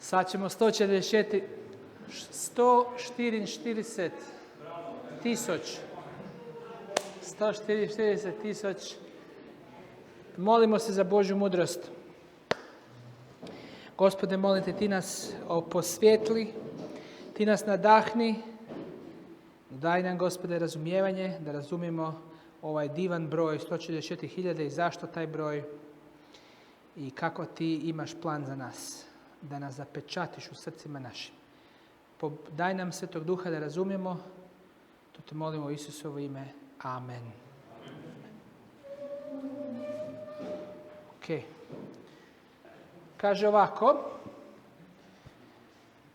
Sad ćemo 144 tisuć. 144 tisuć. Molimo se za Božju mudrost. Gospode, molim te, ti nas posvijetli, ti nas nadahni. Daj nam, Gospode, razumijevanje, da razumijemo ovaj divan broj 144.000 i zašto taj broj i kako ti imaš plan za nas, da nas zapečatiš u srcima našim. Daj nam Svetog Duha da razumijemo, to te molimo u Isusovo ime. Amen. Ok. Kaže ovako.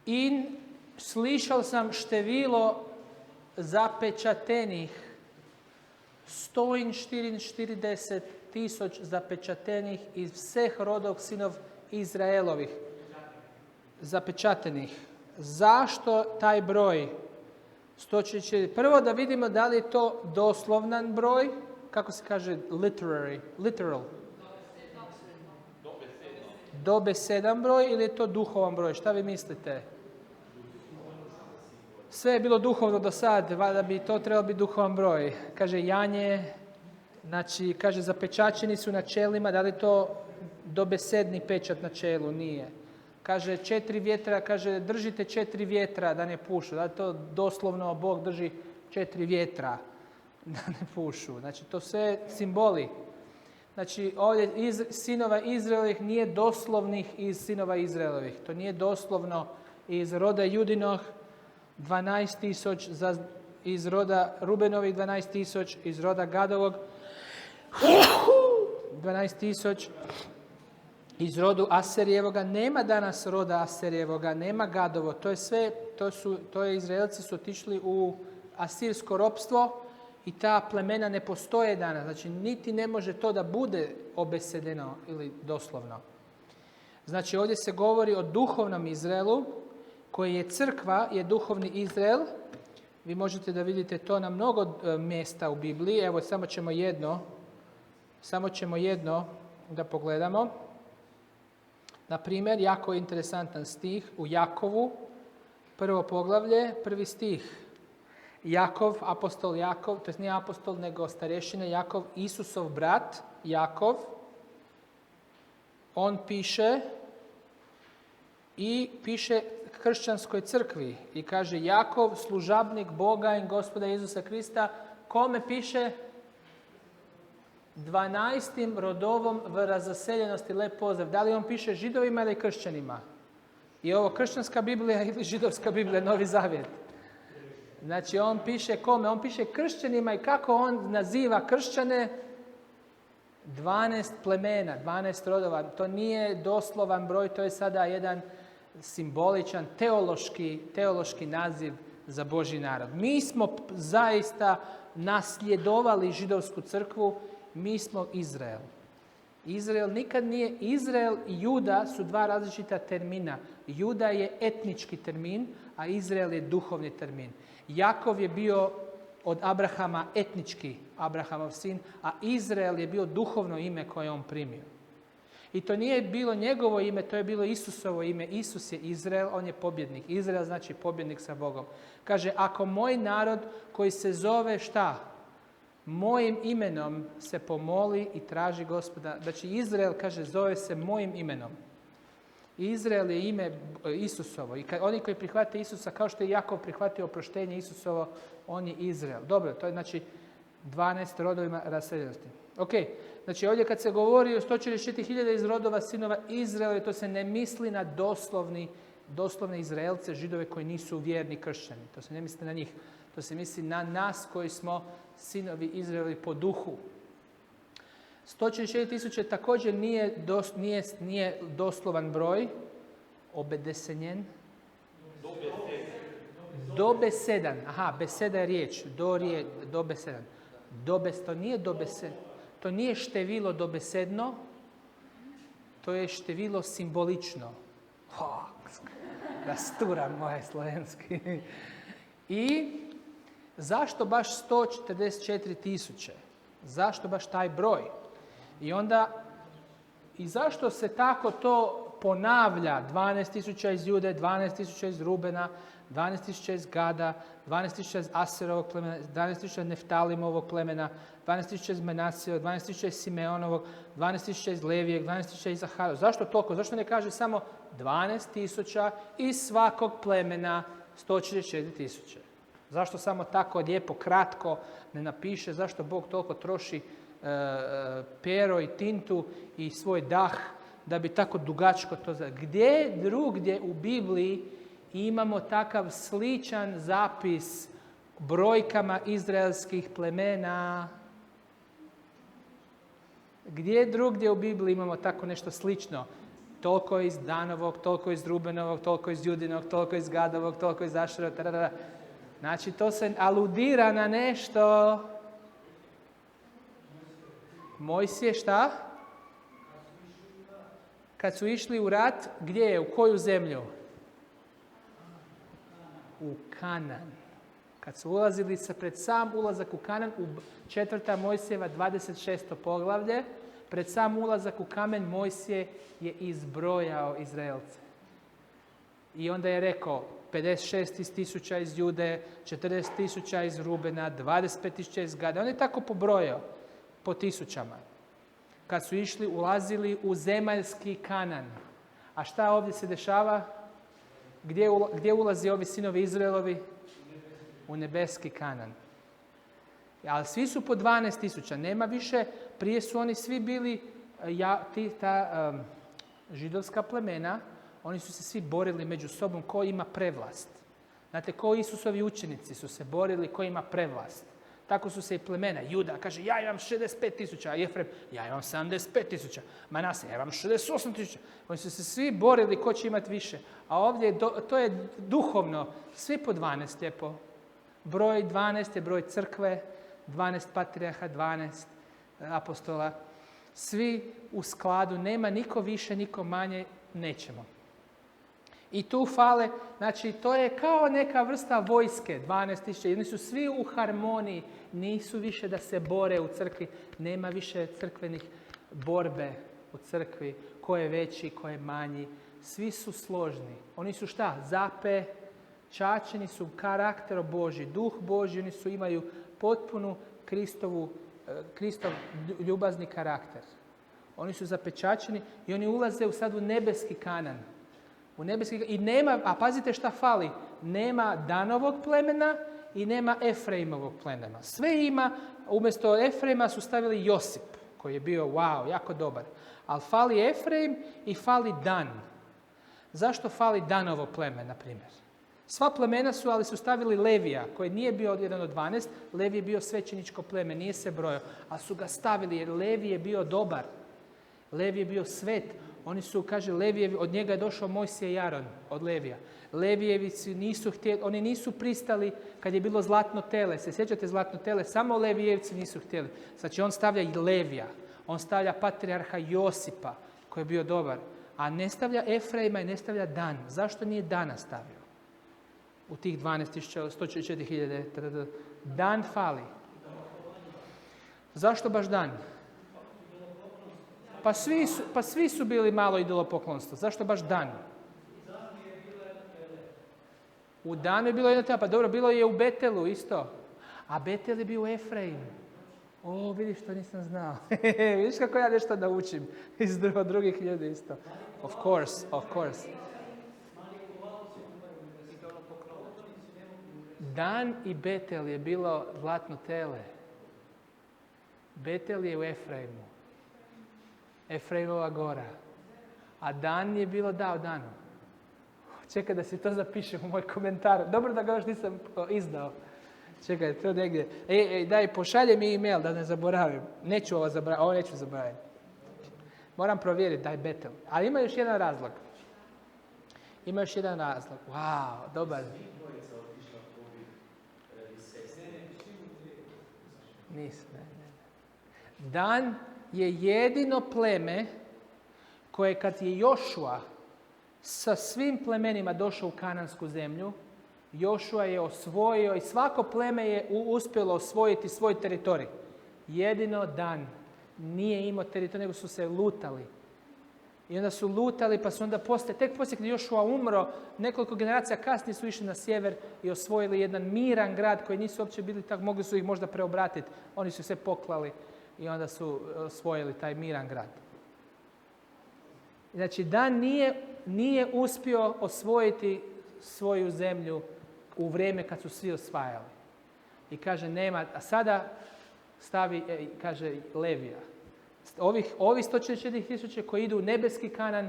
In slišal sam število zapečatenih 144 tisuć zapečatenih iz vseh rodov sinov Izraelovih. Zapečatenih. Zašto taj broj 144? Prvo da vidimo da li je to doslovnan broj, kako se kaže literal. Dobesedan broj ili je to duhovan broj? Šta vi mislite? Sve je bilo duhovno do sad, valjda bi to trebalo biti duhovan broj. Kaže janje, znači kaže zapečaćeni su na čelima, da li je to dobesedni pečat na čelu? Nije. Kaže 4 vjetra, kaže držite 4 vjetra da ne pušu. Da li to doslovno Bog drži 4 vjetra da ne pušu? Znači to sve simboli. Znači ovdje iz sinova Izraelovih nije doslovnih iz sinova Izraelovih. To nije doslovno iz roda Judinog 12.000, iz roda Rubenovih 12.000, iz roda Gadovog 12.000, iz rodu Aserijevoga. Nema danas roda Aserijevoga, nema Gadovo. To je sve, Izraelci su otišli u asirsko ropstvo i ta plemena ne postoje danas. Znači niti ne može to da bude obesedeno ili doslovno. Znači ovdje se govori o duhovnom Izraelu, koji je crkva, je duhovni Izrael. Vi možete da vidite to na mnogo mjesta u Bibliji. Evo, samo ćemo jedno da pogledamo. Na primjer, jako interesantan stih u Jakovu, prvo poglavlje, 1. stih. Jakov, apostol Jakov, to je nije apostol, nego starješina Jakov, Isusov brat Jakov, on piše kršćanskoj crkvi i kaže Jakov, služabnik Boga i Gospoda Isusa Krista, kome piše? 12. rodovom v razaseljenosti, lep pozdrav. Da li on piše židovima ili kršćanima? Je ovo kršćanska Biblija ili židovska Biblija, Novi Zavjet? Znači on piše kome? On piše kršćanima i kako on naziva kršćane? 12 plemena, 12 rodova. To nije doslovan broj, to je sada jedan simboličan, teološki naziv za Božji narod. Mi smo zaista nasljedovali židovsku crkvu, mi smo Izrael. Izrael nikad nije, Izrael i Juda su dva različita termina. Juda je etnički termin, a Izrael je duhovni termin. Jakov je bio od Abrahama etnički Abrahamov sin, a Izrael je bio duhovno ime koje on primio. I to nije bilo njegovo ime, to je bilo Isusovo ime. Isus je Izrael, on je pobjednik. Izrael znači pobjednik sa Bogom. Kaže, ako moj narod koji se zove šta? Mojim imenom se pomoli i traži Gospoda. Znači Izrael, kaže, zove se mojim imenom. Izrael je ime Isusovo. I oni koji prihvate Isusa, kao što je Jakov prihvatio oproštenje Isusovo, on je Izrael. Dobro, to je znači 12 rodovima raseljenosti. Ok, znači ovdje kad se govori o 144.000 iz rodova sinova Izraela, to se ne misli na doslovne Izraelce, židove koji nisu vjerni kršćani. To se ne misli na njih. To se misli na nas koji smo sinovi Izraeli po duhu. 144.000 također nije doslovan broj, obedesenjen. Dobesedan. Aha, beseda je riječ. Dobesedan. To nije dobesedan. To nije število dobesedno, to je število simbolično. Rasturam moje slovenski. I zašto baš 144.000? Zašto baš taj broj? I zašto se tako to ponavlja 12.000 iz Jude, 12.000 iz Rubena, 12.000 iz Gada, 12.000 iz Aserovog plemena, 12.000 Neftalimovog plemena, 12.000 iz Menasijevog, 12.000 iz Simeonovog, 12.000 iz Levijeg, 12.000 iz Zaharovog. Zašto toliko? Zašto ne kaže samo 12.000 iz svakog plemena 144.000? Zašto samo tako lijepo, kratko ne napiše? Zašto Bog toliko troši pero i tintu i svoj dah da bi tako dugačko to... Gdje drugdje u Bibliji imamo takav sličan zapis brojkama izraelskih plemena? Gdje drugdje u Bibliji imamo tako nešto slično? Toliko iz Danovog, toliko iz Rubenovog, toliko iz Judinog, toliko iz Gadovog, toliko iz Ašerovog. Znači, to se aludira na nešto. Mojsije šta? Kad su išli u rat, gdje je? U koju zemlju? U Kanan. Kad su ulazili pred sam ulazak u Kanan, u 4. Mojsijeva 26. poglavlje, pred sam ulazak u Kamen Mojsije je izbrojao Izraelce. I onda je rekao 56.000 iz Jude, 40.000 iz Rubena, 25.000 iz Gada. On je tako pobrojao po tisućama. Kad su išli, ulazili u zemaljski Kanan. A šta ovdje se dešava? Gdje ulazi ovi sinovi Izraelovi? U nebeski Kanan. Ali svi su po 12.000. Nema više, prije su oni svi bili, židovska plemena, oni su se svi borili među sobom ko ima prevlast. Znate, ko Isusovi učenici su se borili ko ima prevlast. Tako su se i plemena. Juda kaže, ja imam 65.000, a Jefrem, ja imam 75.000. Manase, ja imam 68.000. Oni su se svi borili ko će imati više. A ovdje to je duhovno. Svi po 12 lijepo. Broj 12 je broj crkve, 12 patrijarha, 12 apostola. Svi u skladu, nema niko više, niko manje, nećemo. I tu fale, znači to je kao neka vrsta vojske, 12.000, oni su svi u harmoniji, nisu više da se bore u crkvi, nema više crkvenih borbe u crkvi, ko je veći, ko je manji, svi su složni. Oni su šta? Zapečaćeni su karakterom Božji, duh Božji, oni su imaju potpunu Kristov ljubazni karakter. Oni su zapečaćeni i oni ulaze sad u nebeski Kanan. I nema, a pazite šta fali, nema Danovog plemena i nema Efraimovog plemena. Sve ima, umjesto Efraima su stavili Josip, koji je bio wow, jako dobar. Ali fali Efraim i fali Dan. Zašto fali Danovo pleme, na primjer? Sva plemena su, ali su stavili Levija, koji nije bio jedan od 12. Levi je bio svećeničko pleme, nije se brojao, ali su ga stavili jer Levi je bio dobar. Levi je bio svet. Oni su, kaže, od njega je došao Mojsije i Aron, od Levija. Levijevici nisu htjeli, oni nisu pristali kad je bilo zlatno tele. Se sjećate zlatno tele? Samo Levijevci nisu htjeli. Znači on stavlja i Levija. On stavlja patrijarha Josipa, koji je bio dobar. A ne stavlja Efraima i ne stavlja Dan. Zašto nije Dana stavio? U tih 12.144.000. Dan fali. Zašto baš Dan? Pa svi su bili malo idolopoklonstvo. Zašto baš Dan? U Danu je bilo jedno tela. Pa dobro, bilo je u Betelu isto. A Betel je bio u Efraimu. O, vidiš, što nisam znao. Vidiš kako ja nešto naučim iz drugih ljudi isto. Of course. Dan i Betel je bilo zlatno tele. Betel je u Efraimu. Efraimova gora. A Dan je bilo dao Danu. Čekaj da si to zapišem u moj komentar. Dobro da ga još nisam izdao. Čekaj, to negdje. Daj, pošalje mi email da ne zaboravim. Neću ovo zaboraviti. Ovo neću zaboraviti. Moram provjeriti, daj Betel. Ali ima još jedan razlog. Wow, dobar. Nisam. Dan je jedino pleme koje kad je Jošua sa svim plemenima došao u kanansku zemlju, Jošua je osvojio i svako pleme je uspjelo osvojiti svoj teritorij. Jedino Dan nije imao teritorij, nego su se lutali. I onda su lutali, pa su onda tek poslije kad je Jošua umro, nekoliko generacija kasnije su išli na sjever i osvojili jedan miran grad koji nisu uopće bili tako, mogli su ih možda preobratiti. Oni su sve poklali i onda su osvojili taj miran grad. Znači, Dan nije uspio osvojiti svoju zemlju u vrijeme kad su svi osvajali. I kaže, nema, a sada kaže Levija. Ovi 144.000 koji idu u nebeski Kanan,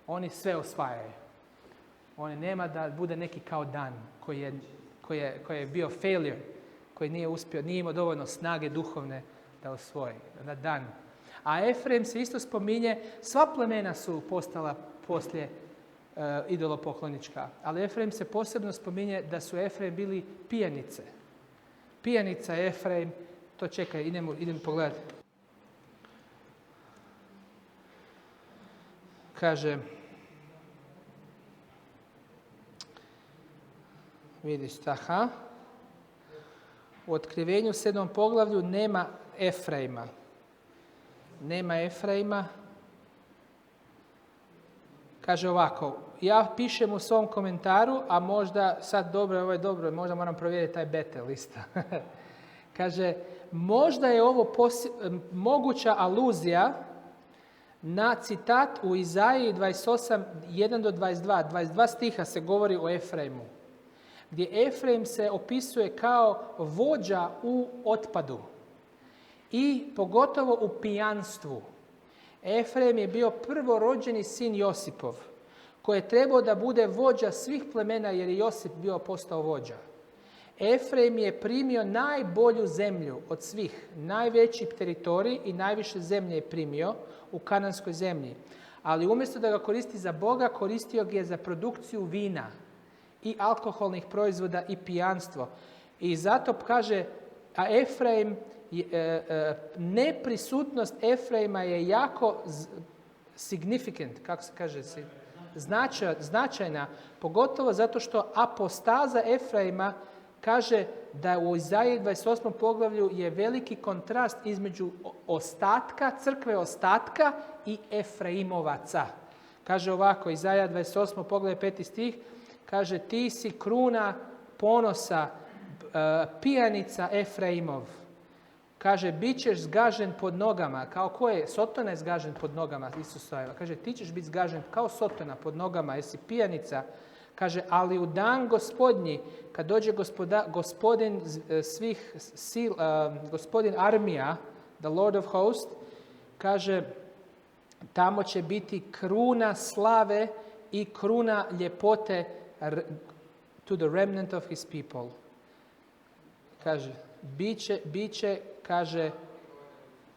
oni sve osvajaju. Oni nema da bude neki kao Dan koji je bio failure, koji nije uspio, nije imao dovoljno snage duhovne da osvoji. Na Dan. A Efrem se isto spominje, sva plemena su postala poslije idolopoklonička, ali Efrem se posebno spominje da su Efrem bili pijanice. Pijanica Efrem, to čekaj, idemo pogledati. Kaže, vidiš, u Otkrivenju 7. poglavlju nema Efraima. Nema Efraima. Kaže ovako, ja pišem u svom komentaru, a možda sad ovo je dobro, možda moram provjeriti taj beta lista. Kaže, možda je ovo moguća aluzija na citat u Izaiji 28, 1 do 22. 22 stiha se govori o Efraimu, gdje Efraim se opisuje kao vođa u otpadu i pogotovo u pijanstvu. Efraim je bio prvorođeni sin Josipov, koji je trebao da bude vođa svih plemena jer je Josip bio postao vođa. Efraim je primio najbolju zemlju od svih, najveći teritorij i najviše zemlje je primio u kananskoj zemlji. Ali umjesto da ga koristi za Boga, koristio ga je za produkciju vina i alkoholnih proizvoda i pijanstvo. I zato kaže, a Efraim, neprisutnost Efraima je jako significant, kako se kaže, značajna, pogotovo zato što apostaza Efraima kaže da u Izaiji 28. poglavlju je veliki kontrast između crkve ostatka i Efraimovaca. Kaže ovako, Izaija 28. poglavlje 5. stih, kaže, ti si kruna ponosa, pijanica Efraimov. Kaže, bit ćeš zgažen pod nogama. Kao ko je? Sotona je zgažen pod nogama Isusova. Kaže, ti ćeš biti zgažen kao Sotona pod nogama, jesi pijanica. Kaže, ali u dan Gospodnji, kad dođe gospodin svih sil, gospodin armija, the Lord of hosts, kaže, tamo će biti kruna slave i kruna ljepote to the remnant of his people. Kaže, bit će, kaže,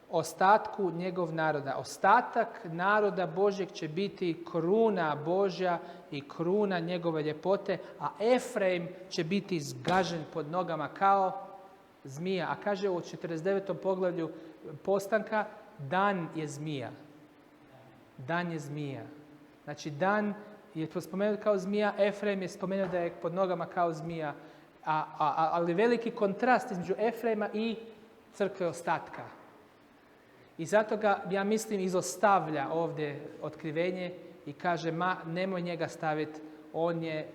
ostatku njegov naroda. Ostatak naroda Božjeg će biti kruna Božja i kruna njegove ljepote, a Efraim će biti zgažen pod nogama kao zmija. A kaže u 49. poglavlju postanka, Dan je zmija. Dan je zmija. Znači, Dan je spomenut kao zmija, Efraim je spomenuo da je pod nogama kao zmija. Ali veliki kontrast između Efraima i crkve ostatka. I zato ga, ja mislim, izostavlja ovdje otkrivenje i kaže, nemoj njega staviti, on je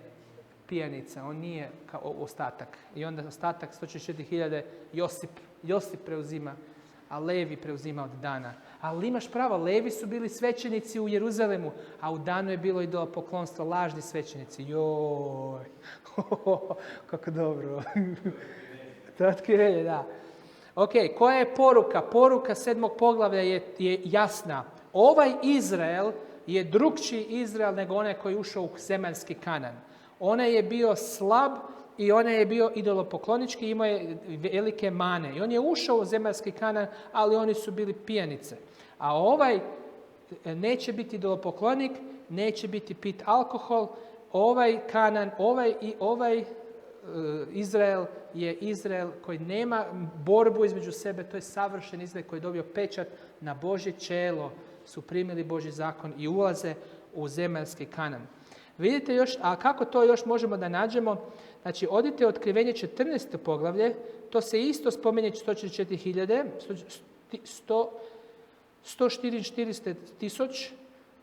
pijanica, on nije kao ostatak. I onda ostatak 144.000 Josip preuzima, a Levi preuzima od Dana. Ali imaš pravo, Levi su bili svećenici u Jeruzalemu, a u Danu je bilo idolopoklonstvo, lažni svećenici. Joj, kako dobro. To je otkrivenje, da. Ok, koja je poruka? Poruka 7. poglavlja je jasna. Ovaj Izrael je drukčiji Izrael nego onaj koji je ušao u zemaljski Kanan. Onaj je bio slab i onaj je bio idolopoklonički, imao je velike mane. I on je ušao u zemaljski Kanan, ali oni su bili pijanice. A ovaj neće biti idolopoklonik, neće biti pit alkohol. Ovaj Kanan, ovaj Izrael je Izrael koji nema borbu između sebe, to je savršen Izrael koji je dobio pečat na Božje čelo, su primili Božji zakon i ulaze u zemaljski Kanan. Vidite još, a kako to još možemo da nađemo? Znači, odite u Otkrivenje 14. poglavlje, to se isto spominje 144.000, 144.000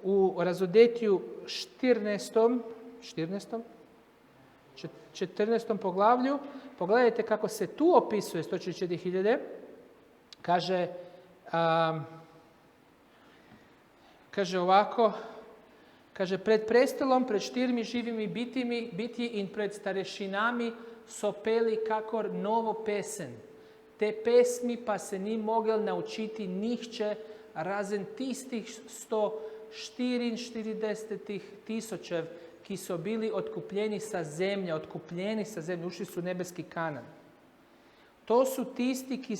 u Razodetiju 14. poglavlju. Pogledajte kako se tu opisuje 144.000. Kaže ovako, pred prestolom, pred štirmi živimi biti in pred starešinami so peli kakor novo pesen. Te pesmi pa se ni mogel naučiti nihče, razen tistih 144,000, ki so bili odkupljeni sa zemlje, ušli su u nebeski Kanan. To su tisti ki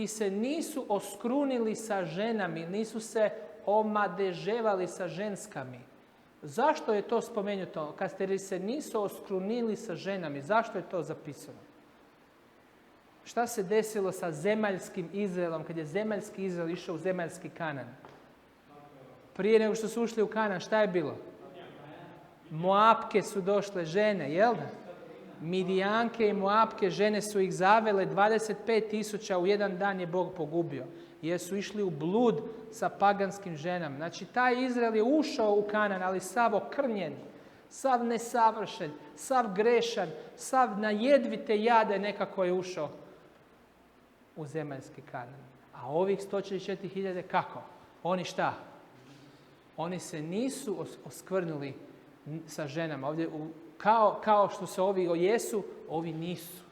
se nisu oskrunili sa ženami, nisu se omadeževali sa ženskami. Zašto je to spomenuto? Kad se nisu oskrunili sa ženami, zašto je to zapisano? Šta se desilo sa zemaljskim Izraelom, kad je zemaljski Izrael išao u zemaljski Kanan? Prije nego što su ušli u Kanan, šta je bilo? Moapke su došle žene, jel da? Midijanke i Moapke, žene su ih zavele, 25,000 u jedan dan je Bog pogubio. Jer su išli u blud sa paganskim ženama. Znači, taj Izrael je ušao u Kanan, ali sav okrnjen, sav nesavršen, sav grešan, sav na jedvite jade nekako je ušao u zemaljski Kanan. A ovih 144.000 kako? Oni šta? Oni se nisu oskvrnuli sa ženama. Ovdje, kao što se ovi jesu, ovi nisu.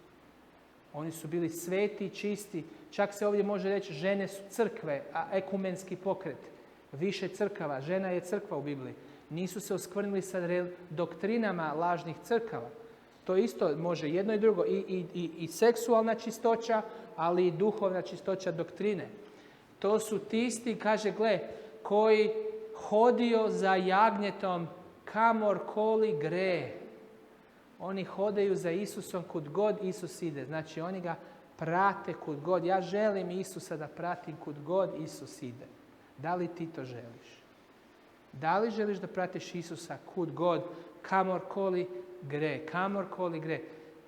Oni su bili sveti, čisti. Čak se ovdje može reći žene su crkve, a ekumenski pokret. Više crkava. Žena je crkva u Bibliji. Nisu se oskvrnili sa doktrinama lažnih crkava. To isto može jedno i drugo. I seksualna čistoća, ali i duhovna čistoća doktrine. To su tisti, kaže, gle, koji hodio za jagnjetom kamorkoli gre. Oni hodaju za Isusom kud god Isus ide. Znači, oni ga prate kud god. Ja želim Isusa da pratim kud god Isus ide. Da li ti to želiš? Da li želiš da pratiš Isusa kud god, kamorkoli gre?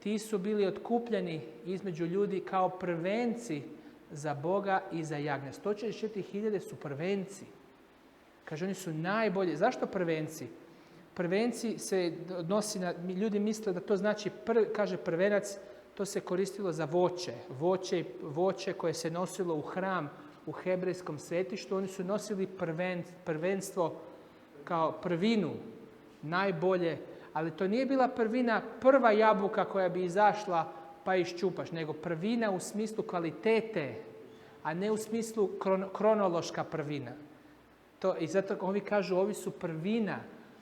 Ti su bili otkupljeni između ljudi kao prvenci za Boga i za jagnje. 144.000 su prvenci. Kaže, oni su najbolji. Zašto prvenci? Prvenci se odnosi na, ljudi misle da to znači, kaže prvenac, to se koristilo za voće koje se nosilo u hram u hebrejskom svetištu. Oni su nosili prvenstvo kao prvinu, najbolje, ali to nije bila prva jabuka koja bi izašla pa iščupaš, nego prvina u smislu kvalitete, a ne u smislu kronološka prvina. I zato ovi kažu, ovi su prvina.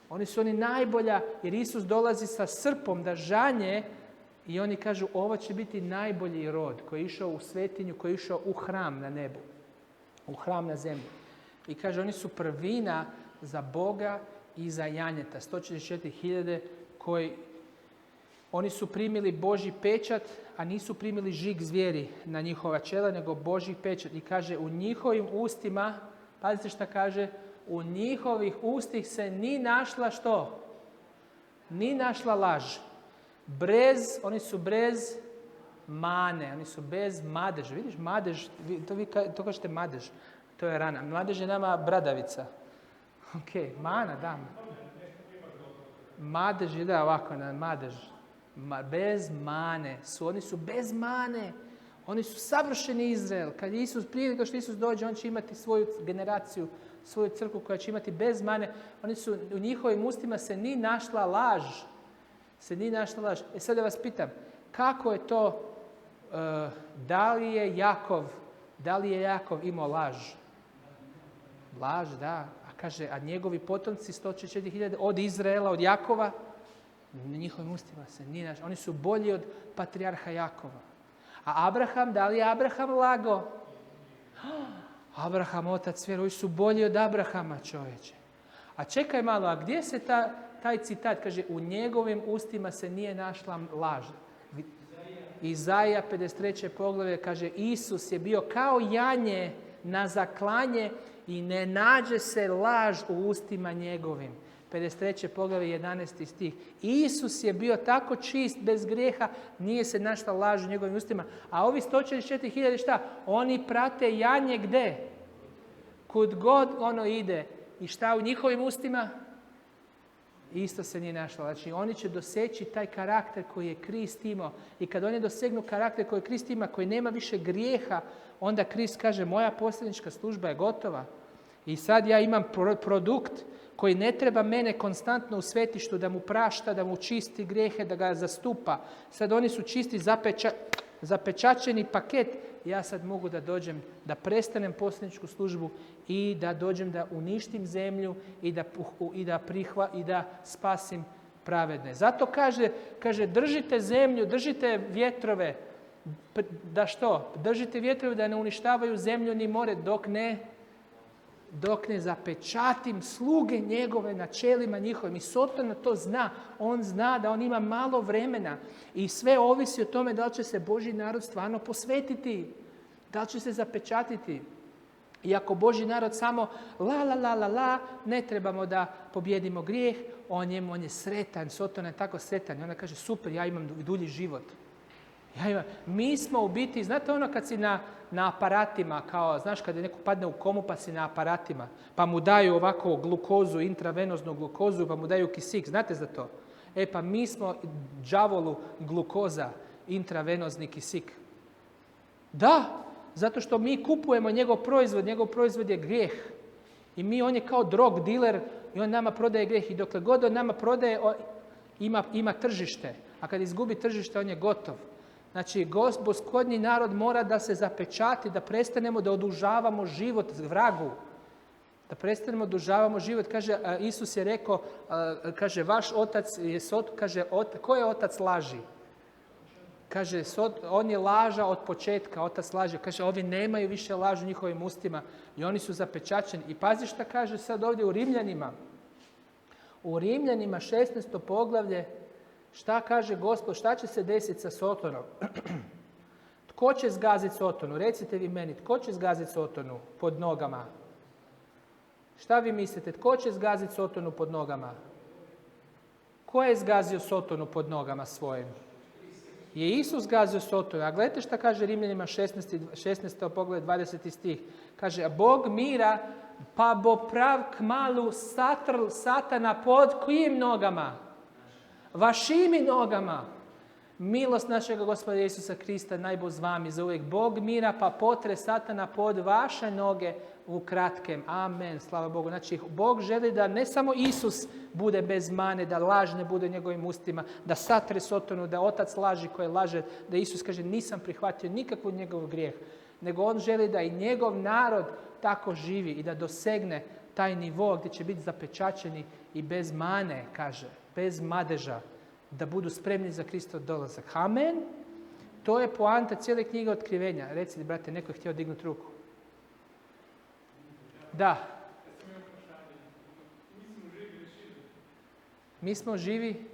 Oni su najbolja, jer Isus dolazi sa srpom da žanje i oni kažu, ovo će biti najbolji rod koji je išao u svetinju, koji je išao u hram na nebu, u hram na zemlji. I kaže, oni su prvina za Boga i za janjeta. 144.000 koji, oni su primili Božji pečat, a nisu primili žig zvijeri na njihova čela, nego Božji pečat. I kaže, u njihovim ustima, pazite šta kaže, u njihovih ustih se ni našla što? Ni našla laž. Oni su brez mane, oni su bez madeža. Vidiš, madež, to kažete madež, to je rana. Madež je nama bradavica. Ok, mana, da. Madež je da ovako, madež. Bez mane. Oni su bez mane. Oni su savršeni Izrael. Kad Isus, prije nego što Isus dođe, on će imati svoju generaciju, svoju crkvu koja će imati bez mane. Oni su, u njihovim ustima se ni našla laž. Sad da vas pitam, kako je to, da li je Jakov imao laž? Laž, da. Kaže, a njegovi potomci 144.000 od Izraela, od Jakova, na njihovim ustima se nije našla. Oni su bolji od patrijarha Jakova. A Abraham, da li je Abraham lago? Abraham, otac vjere, ovi su bolji od Abrahama, čovječe. A čekaj malo, a gdje se taj citat kaže, u njegovim ustima se nije našla laž? Izaija 53. poglavlje kaže, Isus je bio kao janje na zaklanje i ne nađe se laž u ustima njegovim. 53. poglavlje 11. stih. Isus je bio tako čist, bez grijeha, nije se našla laž u njegovim ustima. A ovi 144.000 šta? Oni prate janje gde? Kud god ono ide i šta u njihovim ustima, isto se nije našlo. Znači, oni će doseći taj karakter koji je Krist imao. I kad oni dosegnu karakter koji je Krist ima, koji nema više grijeha, onda Krist kaže, moja poslanička služba je gotova. I sad ja imam produkt koji ne treba mene konstantno u svetištu da mu prašta, da mu čisti grijehe, da ga zastupa. Sad oni su čisti, zapečačeni paket. Ja sad mogu da dođem, da prestanem poslaničku službu i da dođem da uništim zemlju i da spasim pravedne. Zato kaže držite zemlju, držite vjetrove. Da što? Držite vjetrove da ne uništavaju zemlju ni more dok ne zapečatim sluge njegove na čelima njihovim. I Sotona to zna. On zna da on ima malo vremena. I sve ovisi o tome da li će se Božji narod stvarno posvetiti. Da li će se zapečatiti. I ako Božji narod samo la, ne trebamo da pobjedimo grijeh, on je sretan. Sotona je tako sretan. I onda kaže, super, ja imam dulji život. Mi smo u biti, znate ono kad si na aparatima, kao, znaš kad je neko padne u komu pa si na aparatima, pa mu daju ovako glukozu, intravenoznu glukozu, pa mu daju kisik, znate za to? Pa mi smo đavolu glukoza, intravenozni kisik. Da, zato što mi kupujemo njegov proizvod je grijeh. I on je kao drog diler i on nama prodaje grijeh. I dokle god on nama prodaje, ima tržište. A kad izgubi tržište, on je gotov. Znači, gospodnji narod mora da se zapečati, da prestanemo da odužavamo život vragu. Da prestanemo da odužavamo život. Kaže, Isus je rekao, kaže, vaš otac je kaže, ko je otac laži? Kaže, on je laža od početka, otac laže. Kaže, ovi nemaju više lažu u njihovim ustima i oni su zapečačeni. I pazi šta kaže sad ovdje u Rimljanima. U Rimljanima 16. poglavlje, šta kaže Gospod, šta će se desiti sa Sotonom? Tko će zgaziti Sotonu? Recite vi meni, tko će zgaziti Sotonu pod nogama? Šta vi mislite, tko će zgaziti Sotonu pod nogama? Ko je zgazio Sotonu pod nogama svojim? Je Isus zgazio Sotonu. A gledajte šta kaže Rimljanima 16. pogled 20. stih. Kaže, a Bog mira pa bo prav kmalu satrl Satana pod kojim nogama? Vašimi nogama. Milost našega Gospoda Isusa Krista najbo z vami za uvijek. Bog mira pa potre Satana pod vaše noge u kratkem. Amen. Slava Bogu. Znači, Bog želi da ne samo Isus bude bez mane, da laž ne bude u njegovim ustima, da satre Sotonu, da otac laži koji laže, da Isus kaže nisam prihvatio nikakvu njegov grijeh, nego on želi da i njegov narod tako živi i da dosegne taj nivo gdje će biti zapečačeni i bez mane, kaže, bez madeža, da budu spremni za Kristov dolazak. Amen. To je poanta cijele knjige Otkrivenja. Recite, brate, neko je htio dignuti ruku. Da. Mi smo živi.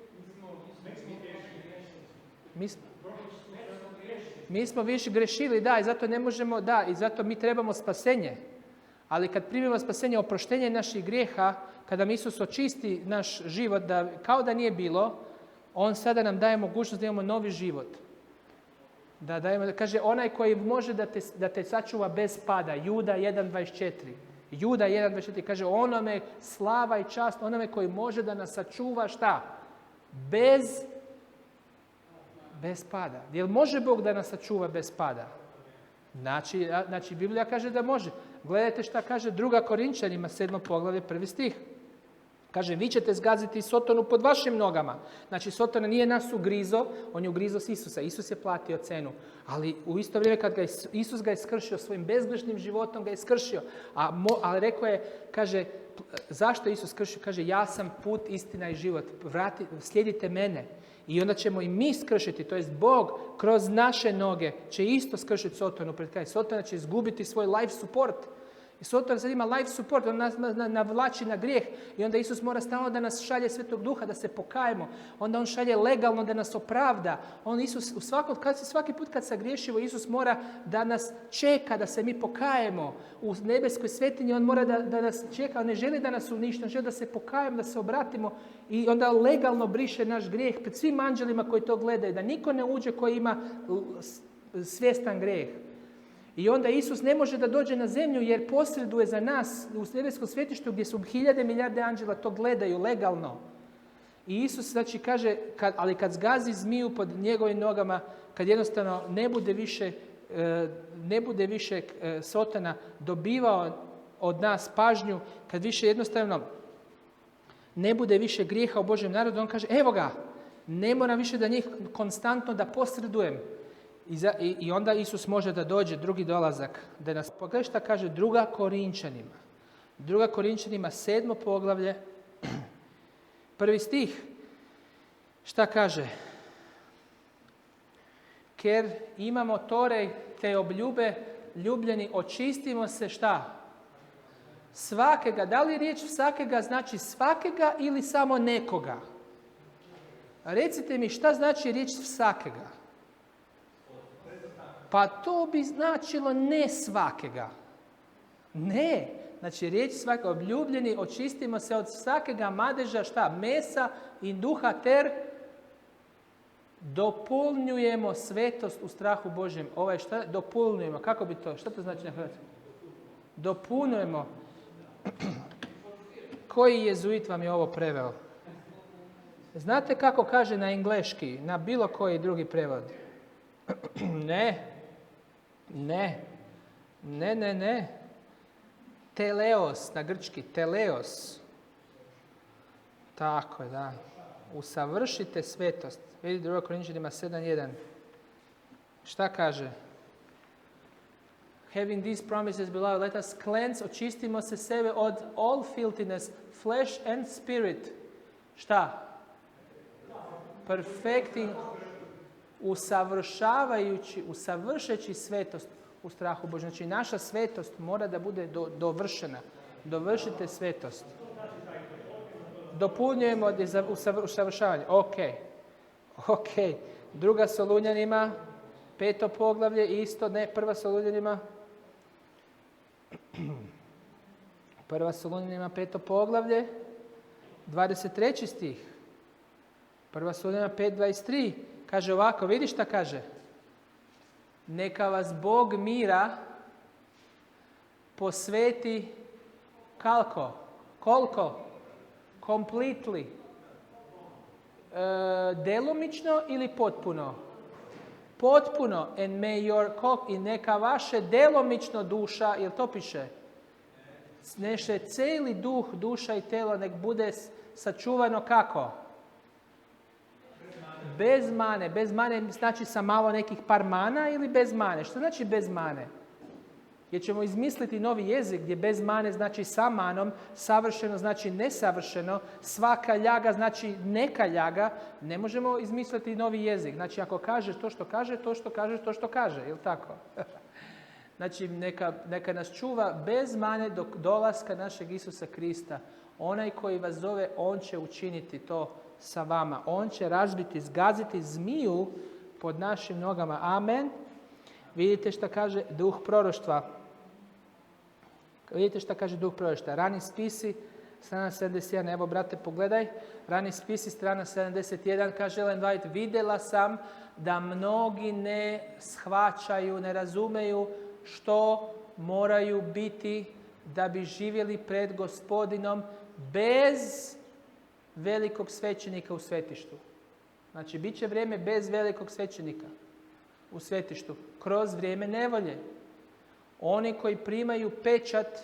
Mi smo više grešili, da, i zato ne možemo, da, i zato mi trebamo spasenje. Ali kad primimo spasenje, oproštenje naših grijeha, kada Isus očisti naš život, kao da nije bilo, on sada nam daje mogućnost da imamo novi život. Kaže, onaj koji može da te sačuva bez pada, Juda 1.24. Juda 1.24 kaže, onome slava i čast, onome koji može da nas sačuva šta? Bez pada. Jel može Bog da nas sačuva bez pada? Znači, Biblija kaže da može. Gledajte šta kaže 2. Korinčanima, 7. poglavlje, 1. stih. Kaže, vi ćete zgaziti Sotonu pod vašim nogama. Znači, Sotona nije nas ugrizo, on je ugrizo s Isusa. Isus je platio cenu. Ali u isto vrijeme kad Isus ga je skršio, svojim bezgrešnim životom ga je skršio. Ali rekao je, kaže, zašto je Isus skršio? Kaže, ja sam put, istina i život. Slijedite mene. I onda ćemo i mi skršiti, to jest Bog kroz naše noge će isto skršiti Sotonu pred kraj. Sotona će izgubiti svoj life support. I Soton sad ima life support, on nas navlači na grijeh i onda Isus mora stalno da nas šalje Svetog Duha, da se pokajemo. Onda on šalje legalno da nas opravda. Isus svaki put kad se griješimo, Isus mora da nas čeka, da se mi pokajemo. U nebeskoj svetinji on mora da nas čeka, on ne želi da nas uništi, on želi da se pokajemo, da se obratimo i onda legalno briše naš grijeh pred svim anđelima koji to gledaju, da niko ne uđe koji ima svjestan grijeh. I onda Isus ne može da dođe na zemlju jer posreduje za nas u nebeskom svetištu gdje su hiljade, milijarde anđela to gledaju legalno. I Isus znači kaže, ali kad zgazi zmiju pod njegovim nogama, kad jednostavno ne bude više Sotona dobivao od nas pažnju, kad više jednostavno ne bude više grijeha u Božjem narodu, on kaže, evo ga, ne moram više da njih konstantno da posredujem. I onda Isus može da dođe, drugi dolazak. Da nas pogledaj šta kaže 2. Korinčanima. 2. Korinčanima, 7. poglavlje, 1. stih. Šta kaže? Ker imamo torej te obljube, ljubljeni, očistimo se šta? Svakega. Da li riječ svakega znači svakega ili samo nekoga? Recite mi šta znači riječ svakega? Pa to bi značilo ne svakega. Ne. Znači riječ svakega, obljubljeni, očistimo se od svakega madeža, šta? Mesa i duha ter dopunjujemo svetost u strahu Božjem. Šta? Dopunjujemo. Kako bi to? Šta to znači na hrvatskom? Dopunjujemo. Koji jezuit vam je ovo preveo? Znate kako kaže na engleški, na bilo koji drugi prevod? Ne. Teleos, na grčki, teleos. Tako je, da. Usavršite svetost. Vidite 2. Korinčanima 7.1. Šta kaže? Having these promises, beloved, let us cleanse, očistimo se sebe od all filthiness, flesh and spirit. Šta? Perfecting, usavršeći svetost u strahu Božjem. Znači, naša svetost mora da bude dovršena. Dovršite svetost. Dopunjujemo usavršavanje. Ok. 2. Solunjanima, 5. poglavlje, isto, ne, 1. Solunjanima. 1. Solunjanima, 5. poglavlje, 23. stih. 1. Solunjanima 5.23. Kaže ovako, vidiš šta kaže? Neka vas Bog mira posveti koliko? Completely. Delomično ili potpuno? Potpuno. And may your i neka vaše delomično duša, jel to piše? Neše cijeli duh, duša i telo nek bude sačuvano kako? Bez mane. Bez mane znači sa malo nekih par mana ili bez mane? Što znači bez mane? Jer ćemo izmisliti novi jezik gdje bez mane znači sa manom, savršeno znači nesavršeno, svaka ljaga znači neka ljaga. Ne možemo izmisliti novi jezik. Znači ako kažeš to što kaže, to što kažeš to što kaže. Jel' tako? Znači neka nas čuva bez mane do dolaska našeg Isusa Krista. Onaj koji vas zove, on će učiniti to sa vama. On će razbiti, zgaziti zmiju pod našim nogama. Amen. Vidite šta kaže duh proroštva. Vidite šta kaže duh proroštva. Rani spisi, strana 71. Evo, brate, pogledaj. Rani spisi, strana 71. Kaže Ellen White, vidjela sam da mnogi ne shvaćaju, ne razumeju što moraju biti da bi živjeli pred Gospodinom bez velikog svećenika u svetištu. Znači, bit će vrijeme bez velikog svećenika u svetištu, kroz vrijeme nevolje. Oni koji primaju pečat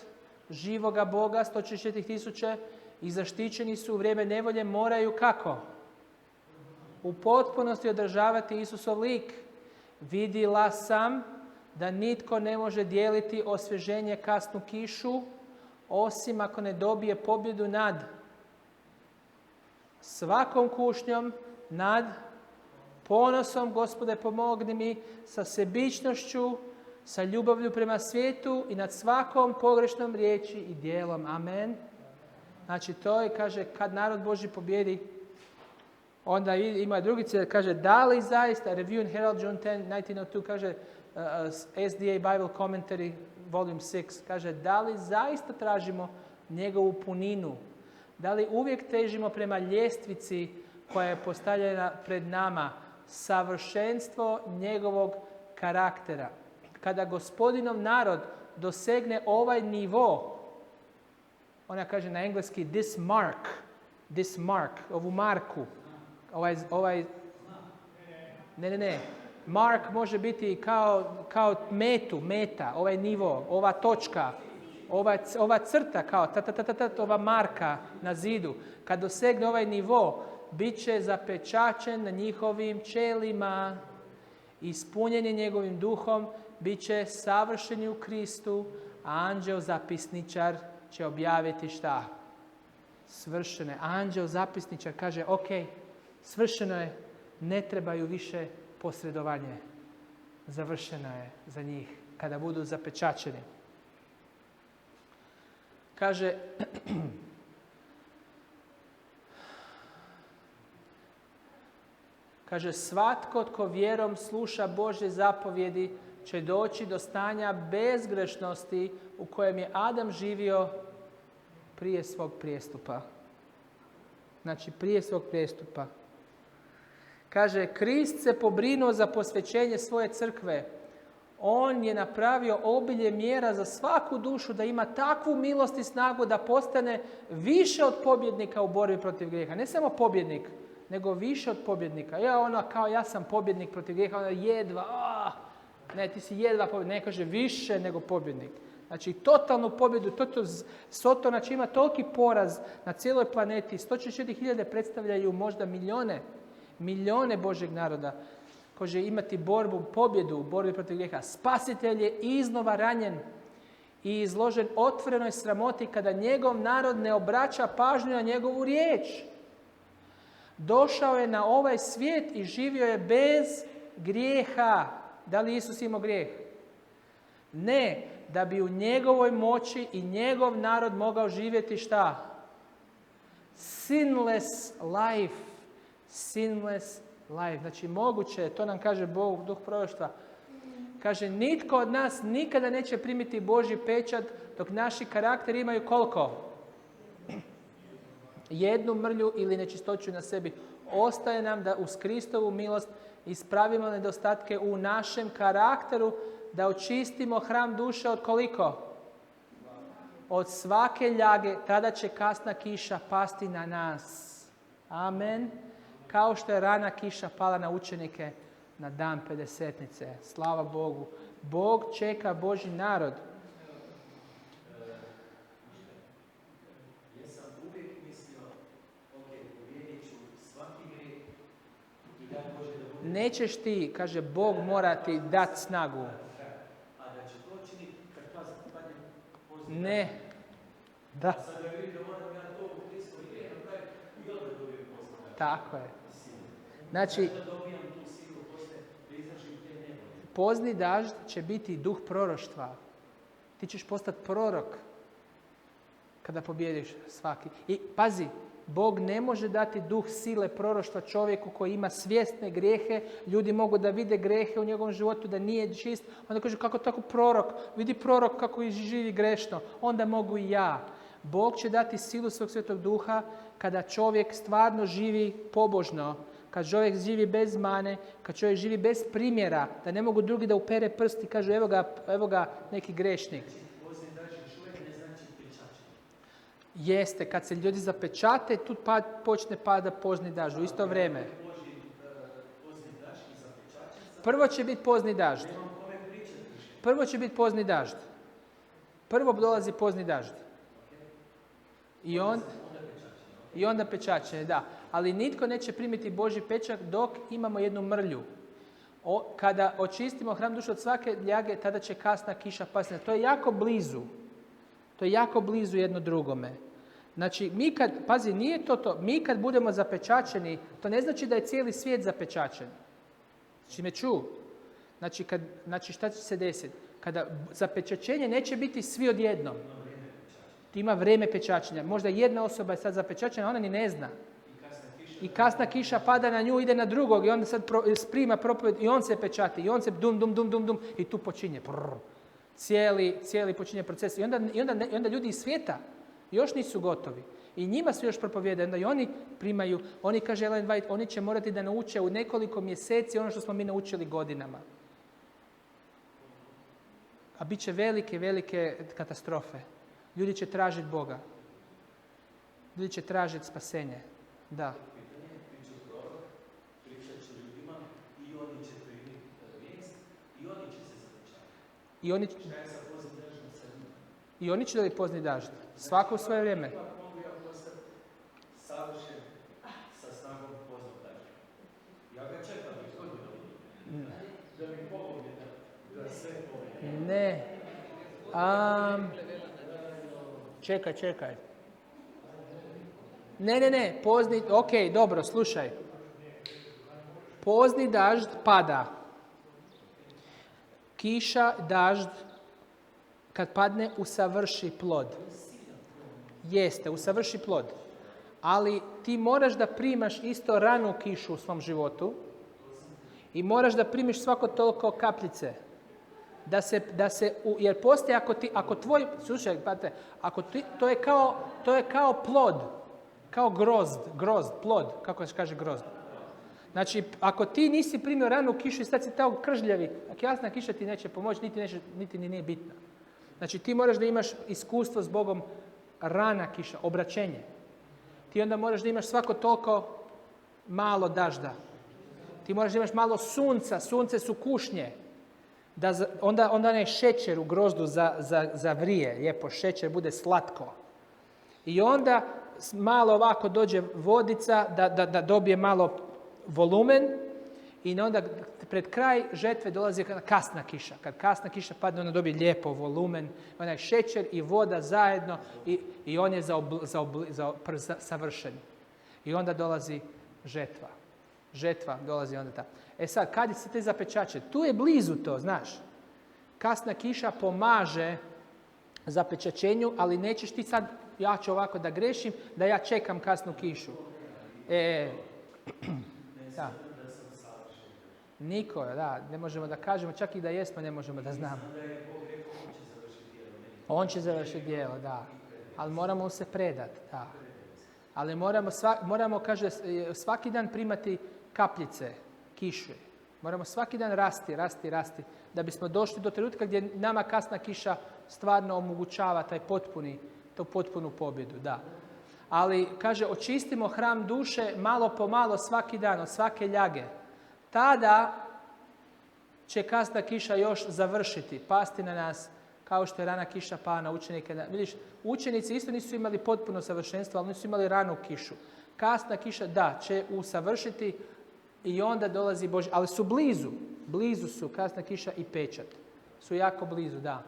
živoga Boga, 144.000 i zaštićeni su u vrijeme nevolje, moraju kako? U potpunosti održavati Isusov lik. Vidjela sam da nitko ne može dijeliti osvježenje kasnu kišu, osim ako ne dobije pobjedu nad svakom kušnjom, nad ponosom, Gospode pomogni mi, sa sebičnošću, sa ljubavlju prema svijetu i nad svakom pogrešnom riječi i djelom. Amen. Znači to je, kaže, kad narod Božji pobjedi, onda ima drugi cilj, kaže, da li zaista, Review and Herald, June 10, 1902, kaže, SDA Bible Commentary, Volume 6, kaže, da li zaista tražimo njegovu puninu? Da li uvijek težimo prema ljestvici koja je postavljena pred nama, savršenstvo njegovog karaktera? Kada Gospodinov narod dosegne ovaj nivo, ona kaže na engleski this mark, ovu marku, ne, mark može biti kao meta, ovaj nivo, ova točka, ova crta kao ova marka na zidu. Kad dosegne ovaj nivo, bit će zapečaćen na njihovim čelima, ispunjen je njegovim duhom, bit će savršeni u Kristu, a anđeo zapisničar će objaviti šta? Svršeno je. Anđeo zapisničar kaže, ok, svršeno je, ne trebaju više posredovanje. Završeno je za njih kada budu zapečaćeni. Kaže, svatko tko vjerom sluša Božje zapovjedi će doći do stanja bezgrešnosti u kojem je Adam živio prije svog prijestupa. Znači, prije svog prijestupa. Kaže, Krist se pobrinuo za posvećenje svoje crkve. On je napravio obilje mjera za svaku dušu da ima takvu milost i snagu da postane više od pobjednika u borbi protiv grijeha. Ne samo pobjednik, nego više od pobjednika. Ja sam pobjednik protiv grijeha, ne, ti si jedva pobjednik. Ne, kaže više nego pobjednik. Znači, totalnu pobjedu, Soton, znači ima toliki poraz na cijeloj planeti, 144.000 predstavljaju možda milijone Božjeg naroda, koji imati pobjedu u borbi protiv grijeha. Spasitelj je iznova ranjen i izložen otvorenoj sramoti kada njegov narod ne obraća pažnju na njegovu riječ. Došao je na ovaj svijet i živio je bez grijeha. Da li Isus imao grijeh? Ne, da bi u njegovoj moći i njegov narod mogao živjeti šta? Sinless life. Sinless life. Znači moguće, to nam kaže Bog, duh proroštva. Kaže, nitko od nas nikada neće primiti Božji pečat dok naši karakteri imaju koliko? Jednu mrlju ili nečistoću na sebi. Ostaje nam da uz Kristovu milost ispravimo nedostatke u našem karakteru, da očistimo hram duše od koliko? Od svake ljage, tada će kasna kiša pasti na nas. Amen. Kao što je rana kiša pala na učenike na dan Pedesetnice. Slava Bogu. Bog čeka Božji narod. Nećeš ti, kaže, Bog mora ti dati snagu. A da će to činiti kad padne pozitivno? Ne. Da. Sad da vidim da moram ja to u Kristu i onda dobijem pozitivno. Tako je. Znači, da dobijam tu silu posle da izražim te nebole. Pozni dažd će biti duh proroštva. Ti ćeš postati prorok kada pobjediš svaki. I pazi, Bog ne može dati duh sile proroštva čovjeku koji ima svjesne grijehe. Ljudi mogu da vide grijehe u njegovom životu, da nije čist. Onda kaže, kako tako prorok? Vidi prorok kako živi grešno. Onda mogu i ja. Bog će dati silu svog Svetog Duha kada čovjek stvarno živi pobožno. Kad čovjek živi bez mane, kad čovjek živi bez primjera, da ne mogu drugi da upere prst i kažu evo ga neki grešnik. Jeste, kad se ljudi zapečate, tu počne pada pozni dažd u isto vrijeme. Prvo će biti pozni dažd. Prvo će biti pozni dažd. Prvo dolazi pozni dažd. I onda pečačenje, da. Ali nitko neće primiti Božji pečat dok imamo jednu mrlju. Kada očistimo hram duše od svake ljage, tada će kasna kiša pasti. To je jako blizu. To je jako blizu jedno drugome. Znači, nije to. Mi kad budemo zapečačeni, to ne znači da je cijeli svijet zapečačen. Znači, me ču. Znači, šta će se desiti? Kada zapečačenje neće biti svi odjednom. Ima vrijeme pečačenja. Možda jedna osoba je sad zapečačena, ona ni ne zna. I kasna kiša pada na nju, ide na drugog i onda sad prima propovjed i on se pečati. I on se dum i tu počinje. Cijeli počinje proces. I onda ljudi iz svijeta još nisu gotovi. I njima su još propovjedaju. Onda i oni primaju, oni, kaže Ellen White, oni će morati da nauče u nekoliko mjeseci ono što smo mi naučili godinama. A bit će velike, velike katastrofe. Ljudi će tražiti Boga. Ljudi će tražiti spasenje. Da. I oni će da li pozni dažd. Svako u svoje vrijeme. Savršen sa snagom poznog dažda. Ja ga čekam već godinama. Da mi pomogne da sve pomogne. Ne. Čekaj. Ne. Pozni, ok, dobro, slušaj. Pozni dažd pada. Kiša, dažd, kad padne, usavrši plod. Jeste, usavrši plod. Ali ti moraš da primaš isto ranu kišu u svom životu i moraš da primiš svako toliko kapljice. Jer postoje ako tvoj, slušaj, to je kao plod, kao grozd, plod, kako se kaže grozd. Znači, ako ti nisi primio ranu kišu i sad si tako kržljavi, jasna kiša ti neće pomoći, niti nije bitna. Znači, ti moraš da imaš iskustvo s Bogom, rana kiša, obraćenje. Ti onda moraš da imaš svako toliko malo dažda. Ti moraš da imaš malo sunca, sunce su kušnje. Onda ne šećer u grozdu zavrije, lijepo šećer bude slatko. I onda malo ovako dođe vodica da dobije malo volumen i onda pred kraj žetve dolazi kasna kiša. Kad kasna kiša padne, onda dobije lijepo volumen, onaj šećer i voda zajedno i on je savršen. I onda dolazi žetva. Žetva dolazi onda ta. Sad, kad se te zapečače? Tu je blizu to, znaš. Kasna kiša pomaže zapečačenju, ali nećeš ti sad, ja ću ovako da grešim, da ja čekam kasnu kišu. Da. Niko, da, ne možemo da kažemo, čak i da jesmo, ne možemo da znamo. On će završiti djelo, da. Ali moramo se predati, da. Ali moramo, kaže, svaki dan primati kapljice, kiše. Moramo svaki dan rasti, da bismo došli do trenutka gdje nama kasna kiša stvarno omogućava tu potpunu pobjedu, da. Ali, kaže, očistimo hram duše malo po malo svaki dan, od svake ljage. Tada će kasna kiša još završiti, pasti na nas, kao što je rana kiša pala na učenike. Vidiš, učenici isto nisu imali potpuno savršenstvo, ali nisu imali ranu kišu. Kasna kiša, da, će usavršiti i onda dolazi Božje, ali su blizu su kasna kiša i pečat. Su jako blizu, da.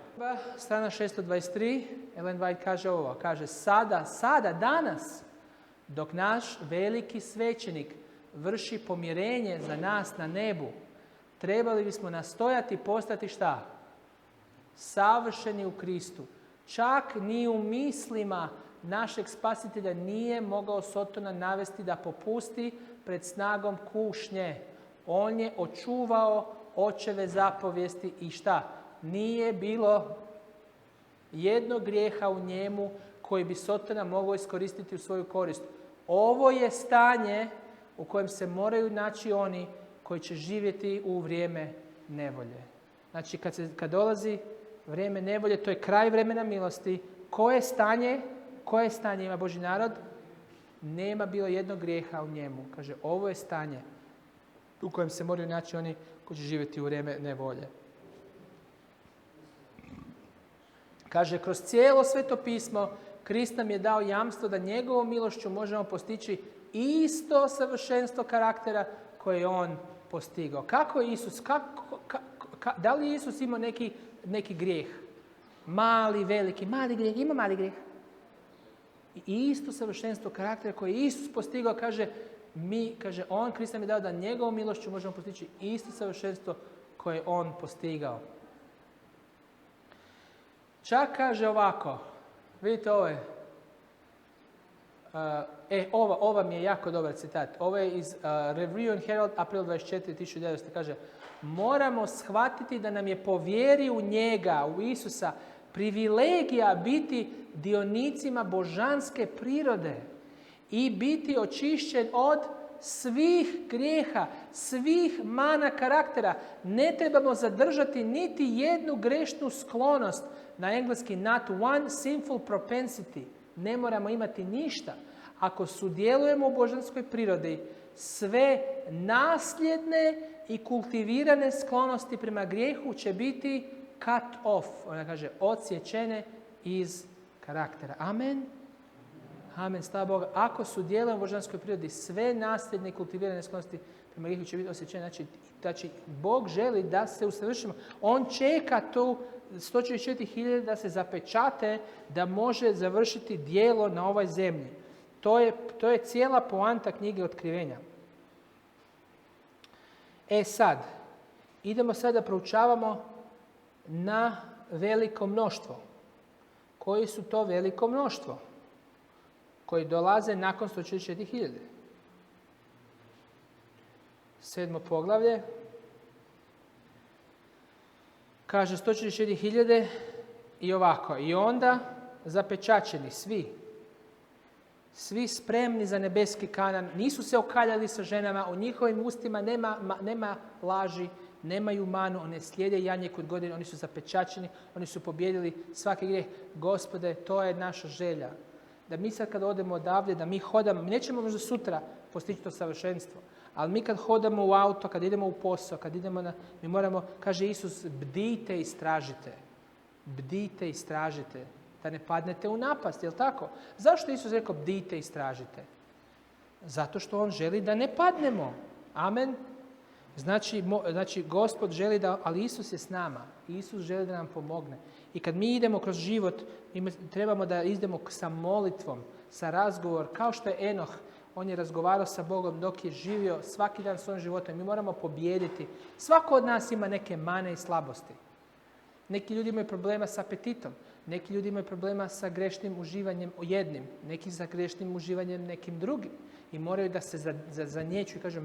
Strana 623, Ellen White kaže ovo, kaže sada, danas, dok naš veliki svećenik vrši pomirenje za nas na nebu, trebali bismo nastojati postati šta? Savršeni u Kristu. Čak ni u mislima našeg spasitelja nije mogao Sotona navesti da popusti pred snagom kušnje. On je očuvao očeve zapovijesti i šta? Nije bilo jednog grijeha u njemu koji bi Sotona mogao iskoristiti u svoju korist. Ovo je stanje u kojem se moraju naći oni koji će živjeti u vrijeme nevolje. Znači, kad dolazi vrijeme nevolje, to je kraj vremena milosti. Koje stanje ima Božji narod? Nema bilo jednog grijeha u njemu. Kaže, ovo je stanje u kojem se moraju naći oni koji će živjeti u vrijeme nevolje. Kaže, kroz cijelo Sveto pismo Krist nam je dao jamstvo da njegovom milošću možemo postići isto savršenstvo karaktera koje je on postigao. Kako je Isus, da li je Isus imao neki grijeh? Mali, veliki, mali grijeh, ima mali grijeh. I isto savršenstvo karaktera koje je Isus postigao, kaže, Krist nam je dao da njegovom milošću možemo postići isto savršenstvo koje je on postigao. Čak kaže ovako, vidite ovo je, ova mi je jako dobar citat. Ovo je iz Review and Herald, april 24, 1900. Kaže, moramo shvatiti da nam je po vjeri u njega, u Isusa, privilegija biti dionicima božanske prirode i biti očišćen od svih grijeha, svih mana karaktera. Ne trebamo zadržati niti jednu grešnu sklonost. Na engleski not one sinful propensity. Ne moramo imati ništa. Ako sudjelujemo u božanskoj prirodi, sve nasljedne i kultivirane sklonosti prema grijehu će biti cut off. Ona kaže, odsječene iz karaktera. Amen. Amen, slava Boga. Ako sudjelujemo u božanskoj prirodi, sve nasljedne i kultivirane sklonosti prema grijehu će biti osjećene. Znači, Bog želi da se usavršimo. On čeka tu 144.000 da se zapečate, da može završiti djelo na ovoj zemlji. To je cijela poanta knjige Otkrivenja. Sad, idemo sad da proučavamo na veliko mnoštvo. Koji su to veliko mnoštvo? Koji dolaze nakon 144.000. 7. poglavlje. Kaže 144.000 i ovako. I onda zapečaćeni svi spremni za nebeski Kanan, nisu se okaljali sa ženama, u njihovim ustima nema laži, nemaju manu, one slijede janje kod godine, oni su zapečaćeni, oni su pobjedili svaki grijeh. Gospode, to je naša želja. Da mi sad kad odemo odavde, da mi hodamo, mi nećemo možda sutra postići to savršenstvo, ali mi kad hodamo u auto, kad idemo u posao, kad idemo mi moramo, kaže Isus, bdijte i istražite. Bdijte i istražite. Da ne padnete u napast, jel tako? Zašto je Isus rekao bdijte i istražite? Zato što on želi da ne padnemo. Amen. Znači Gospod želi da, ali Isus je s nama. Isus želi da nam pomogne. I kad mi idemo kroz život, mi trebamo da idemo sa molitvom, sa razgovor, kao što je Enoh. On je razgovarao sa Bogom dok je živio svaki dan svojim životom. Mi moramo pobijediti. Svako od nas ima neke mane i slabosti. Neki ljudi imaju problema s apetitom. Neki ljudi imaju problema sa grešnim uživanjem u jednim. Neki sa grešnim uživanjem nekim drugim. I moraju da se zaniječu i kažu,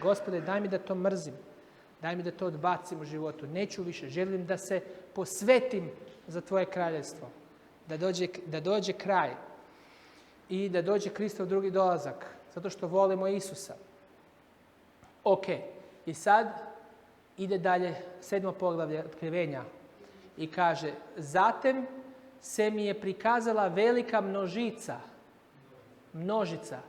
Gospode, daj mi da to mrzim. Daj mi da to odbacim u životu. Neću više. Želim da se posvetim za Tvoje kraljevstvo. Da dođe kraj. I da dođe Kristov drugi dolazak. Zato što volimo Isusa. Ok. I sad ide dalje 7. poglavlje Otkrivenja. I kaže, zatem se mi je prikazala velika množica,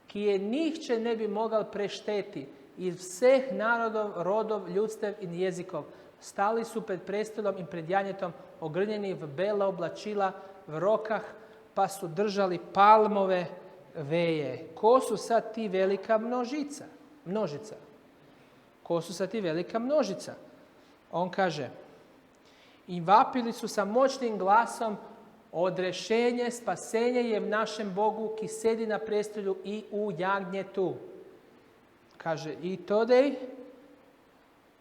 ki je nihče ne bi mogal prešteti iz vseh narodov, rodov, ljudstev in jezikov. Stali su pred prestolom in pred janjetom, ogrnjeni v bela oblačila, v rokah pa su držali palmove veje. Ko su sad ti velika množica? Ko su sad ti velika množica? On kaže, i vapili su sa moćnim glasom, odrešenje, spasenje je v našem Bogu, ki sedi na prestolju i u jagnjetu. Kaže, i todej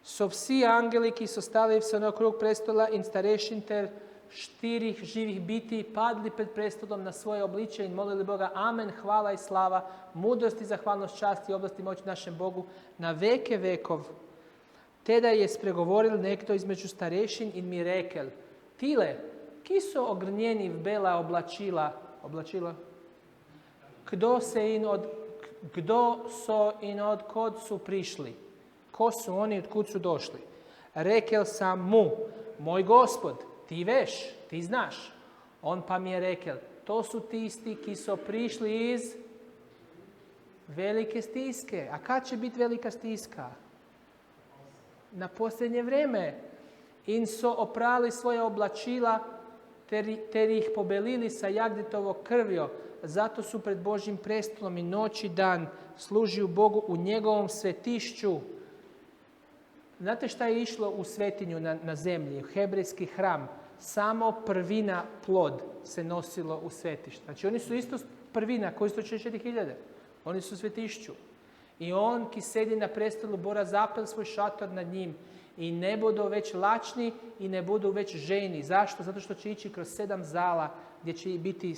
so vsi angeli, ki so stali se okrog prestola in starešin ter 4 živih biti, padli pred prestolom na svoje obliče in molili Boga, amen, hvala i slava, mudrost i zahvalnost, čast i oblasti moći našem Bogu na veke vekov. Teda je spregovoril nekdo između starešin in mi rekel, tile, ki so ogrnjeni v bela oblačila, kdo so in od kod su prišli? Ko su oni, od kud su došli? Rekel sam mu, moj Gospod, ti veš, ti znaš. On pa mi je rekel, to su tisti, ki so prišli iz velike stiske. A kad će biti velika stiska? Na posljednje vreme. In so oprali svoje oblačila, ter ih pobelili sa jagnjetovog krvjo. Zato su pred Božjim prestolom i noć i dan služiju Bogu u njegovom svetišću. Znate šta je išlo u svetinju na zemlji, u hebrejski hram? Samo prvina plod se nosilo u svetištu. Znači oni su isto prvina, koji su 144.000. Oni su u svetišću. I on ki sedi na prestolu bora zapel svoj šator nad njim i ne budu već lačni i ne budu već žejni. Zašto? Zato što će ići kroz 7 zala gdje će biti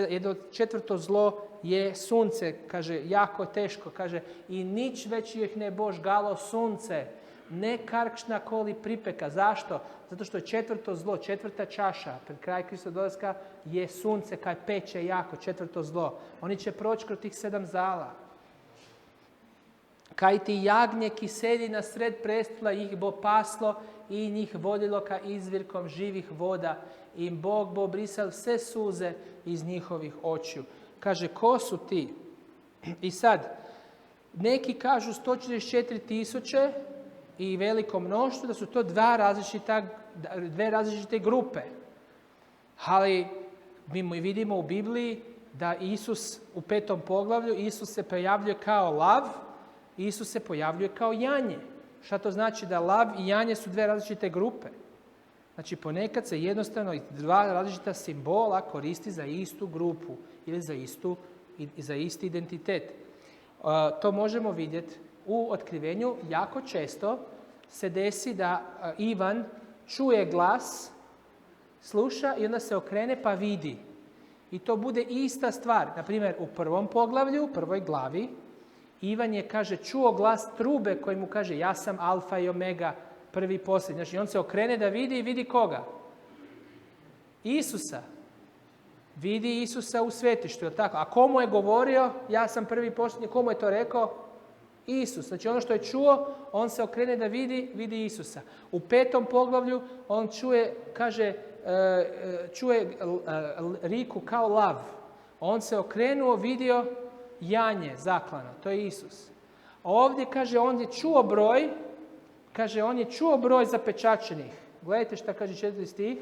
jedno 4. zlo je sunce, kaže, jako teško, kaže, i nič već ih ne bo žgalo sunce, ne karkšna koli pripeka. Zašto? Zato što je 4. zlo, 4. čaša, pred kraj Kristova dolaska je sunce kaj peče jako, 4. zlo. Oni će proći kroz tih 7 zala. Kaj ti jagnje, ki sedi na sred prestola, ih bo paslo i njih vodilo ka izvirkom živih voda. I Bog bo brisal sve suze iz njihovih očiju. Kaže, ko su ti? I sad, neki kažu 144.000 i veliko mnoštvo, da su to dve različite grupe. Ali mi vidimo u Bibliji da Isus u 5. poglavlju, Isus se pojavljuje kao lav, Isus se pojavljuje kao janje. Šta to znači da lav i janje su dve različite grupe? Znači ponekad se jednostavno dva različita simbola koristi za istu grupu ili za isti identitet. To možemo vidjeti u otkrivenju. Jako često se desi da Ivan čuje glas, sluša i onda se okrene pa vidi. I to bude ista stvar. Naprimjer, u 1. poglavlju, u 1. glavi, Ivan je, kaže, čuo glas trube koji mu kaže, ja sam alfa i omega, prvi i posljednji. Znači, on se okrene da vidi i vidi koga? Isusa. Vidi Isusa u svetištu, je li tako? A komu je govorio, ja sam prvi i posljednji, komu je to rekao? Isus. Znači, ono što je čuo, on se okrene da vidi Isusa. U 5. poglavlju, on čuje, kaže, čuje riku kao lav. On se okrenuo, vidio janje zaklano. To je Isus. A ovdje, kaže, on je čuo broj, kaže, on je čuo broj zapečačenih. Gledajte šta kaže 4. stih.